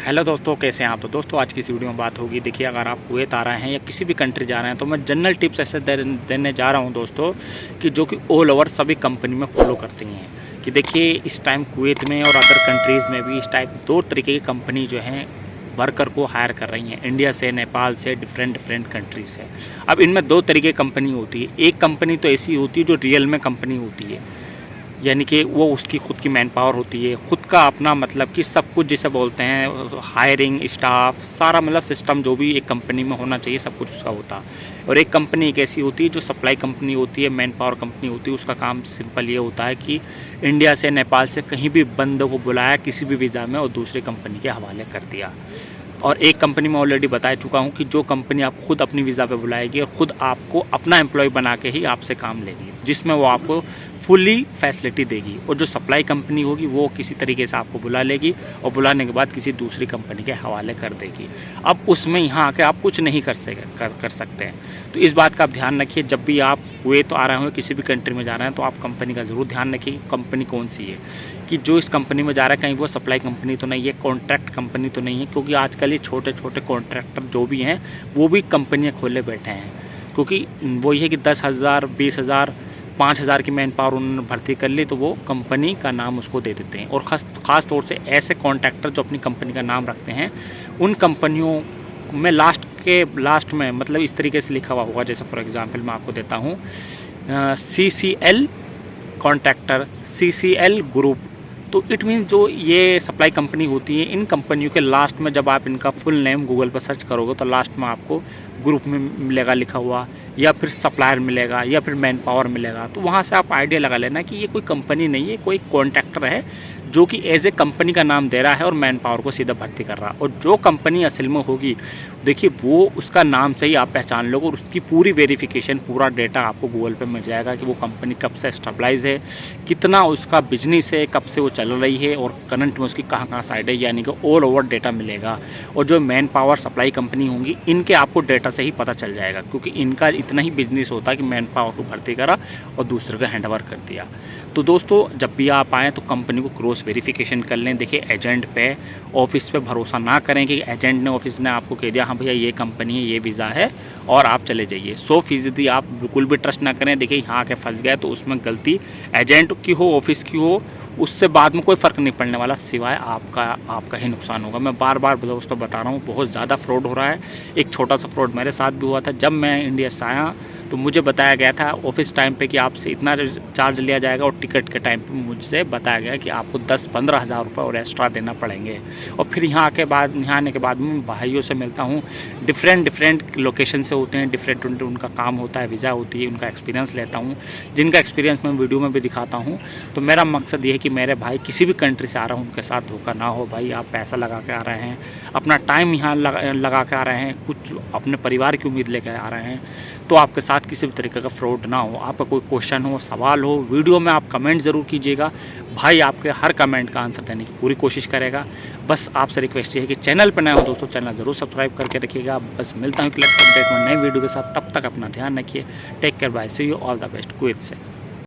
Hello दोस्तों, कैसे हैं आप। तो दोस्तों आज की इस वीडियो में बात होगी। देखिए, अगर आप कुवैत आ रहे हैं या किसी भी कंट्री जा रहे हैं तो मैं जनरल टिप्स ऐसे देने जा रहा हूं दोस्तों कि जो कि ऑल ओवर सभी कंपनी में फॉलो करती हैं। कि देखिए, इस टाइम कुवैत में और अदर कंट्रीज़ में भी इस टाइप दो तरीके की कंपनी जो हैं वर्कर को हायर कर रही हैं, इंडिया से, नेपाल से, डिफरेंट कंट्रीज से। अब इनमें दो तरीके की कंपनी होती है। एक कंपनी तो ऐसी होती है जो रियल में कंपनी होती है, यानी कि वो उसकी खुद की मैन पावर होती है, खुद का अपना मतलब कि सब कुछ जिसे बोलते हैं हायरिंग स्टाफ, सारा मतलब सिस्टम जो भी एक कंपनी में होना चाहिए सब कुछ उसका होता है। और एक कंपनी एक ऐसी होती है जो सप्लाई कंपनी होती है, मैन पावर कंपनी होती है। उसका काम सिंपल ये होता है कि इंडिया से, नेपाल से कहीं भी बंदों को बुलाया किसी भी वीज़ा में और दूसरी कंपनी के हवाले कर दिया। और एक कंपनी में ऑलरेडी बता चुका हूँ कि जो कंपनी आप खुद अपनी वीज़ा पे बुलाएगी और ख़ुद आपको अपना एम्प्लॉय बना के ही आपसे काम लेगी, जिसमें वो आपको फुली फैसिलिटी देगी। और जो सप्लाई कंपनी होगी वो किसी तरीके से आपको बुला लेगी और बुलाने के बाद किसी दूसरी कंपनी के हवाले कर देगी। अब उसमें यहाँ आके आप कुछ नहीं कर सकते हैं। तो इस बात का आप ध्यान रखिए। जब भी आप कुवैत आ रहे हो, किसी भी कंट्री में जा रहे हैं, तो आप कंपनी का ज़रूर ध्यान रखिए कंपनी कौन सी है, कि जो इस कंपनी में जा रहा है कहीं वो सप्लाई कंपनी तो नहीं है, कॉन्ट्रैक्ट कंपनी तो नहीं है। क्योंकि आजकल ये छोटे छोटे कॉन्ट्रैक्टर जो भी हैं वो भी कंपनियाँ खोले बैठे हैं। क्योंकि वो ये है कि 10,000, 20,000, 5,000 की मैन पावर उन्होंने भर्ती कर ली तो वो कंपनी का नाम उसको दे देते हैं। और ख़ास तौर से ऐसे कॉन्ट्रैक्टर जो अपनी कंपनी का नाम रखते हैं, उन कंपनियों में लास्ट में मतलब इस तरीके से लिखा हुआ होगा। जैसे फॉर एग्जांपल मैं आपको देता हूँ, CCL कॉन्ट्रैक्टर, CCL ग्रुप। तो इट मीन जो ये सप्लाई कंपनी होती है, इन कंपनियों के लास्ट में जब आप इनका फुल नेम गूगल पर सर्च करोगे तो लास्ट में आपको ग्रुप में मिलेगा लिखा हुआ, या फिर सप्लायर मिलेगा, या फिर मैन पावर मिलेगा। तो वहाँ से आप आइडिया लगा लेना कि ये कोई कंपनी नहीं है, कोई कॉन्ट्रैक्टर है जो कि एज ए कंपनी का नाम दे रहा है और मैन पावर को सीधा भर्ती कर रहा है। और जो कंपनी असल में होगी, देखिए, वो उसका नाम से ही आप पहचान लोगे और उसकी पूरी वेरिफिकेशन, पूरा डेटा आपको गूगल पे मिल जाएगा कि वो कंपनी कब से स्टेबलाइज है, कितना उसका बिजनेस है, कब से वो चल रही है और करंट में उसकी कहाँ साइड है, यानी कि ऑल ओवर डेटा मिलेगा। और जो मैन पावर सप्लाई कंपनी होंगी, इनके आपको डेटा से ही पता चल जाएगा, क्योंकि इनका इतना ही बिजनेस होता है कि मैन पावर को भर्ती करा और दूसरे को हैंड ओवर कर दिया। तो दोस्तों, जब भी आप आएँ तो कंपनी को क्रॉस वेरिफिकेशन कर लें। देखिए, एजेंट पे, ऑफिस पे भरोसा ना करें कि एजेंट ने, ऑफिस ने आपको कह दिया हाँ भैया ये कंपनी है, ये वीज़ा है और आप चले जाइए। 100% आप बिल्कुल भी ट्रस्ट ना करें। देखिए, यहाँ आके फंस गए तो उसमें गलती एजेंट की हो, ऑफिस की हो, उससे बाद में कोई फ़र्क नहीं पड़ने वाला, सिवाय आपका ही नुकसान होगा। मैं बार बार दोस्तों बता रहा हूँ, बहुत ज़्यादा फ्रॉड हो रहा है। एक छोटा सा फ्रॉड मेरे साथ भी हुआ था। जब मैं इंडिया से आया तो मुझे बताया गया था ऑफिस टाइम पे कि आपसे इतना चार्ज लिया जाएगा, और टिकट के टाइम पे मुझसे बताया गया कि आपको 10-15 हज़ार रुपये और एक्स्ट्रा देना पड़ेंगे। और फिर यहाँ आने के बाद मैं भाइयों से मिलता हूँ, डिफरेंट लोकेशन से होते हैं, डिफरेंट उनका काम होता है, वीज़ा होती है, उनका एक्सपीरियंस लेता हूँ, जिनका एक्सपीरियंस मैं वीडियो में भी दिखाता हूँ। तो मेरा मकसद ये है कि मेरे भाई किसी भी कंट्री से आ रहा हूँ उनके साथ धोखा ना हो। भाई, आप पैसा लगा के आ रहे हैं, अपना टाइम यहाँ लगा के आ रहे हैं, कुछ अपने परिवार की उम्मीद लेकर आ रहे हैं, तो आपके साथ किसी भी तरीके का फ्रॉड ना हो। आपका कोई क्वेश्चन हो, सवाल हो, वीडियो में आप कमेंट ज़रूर कीजिएगा। भाई आपके हर कमेंट का आंसर देने की पूरी कोशिश करेगा। बस आपसे रिक्वेस्ट ये है कि चैनल पर नए हो दोस्तों, चैनल ज़रूर सब्सक्राइब करके रखिएगा। बस मिलता हूँ नेक्स्ट अपडेट में नई वीडियो के साथ। तब तक अपना ध्यान रखिए। Take care, bye, see you, all the best Kuwait से।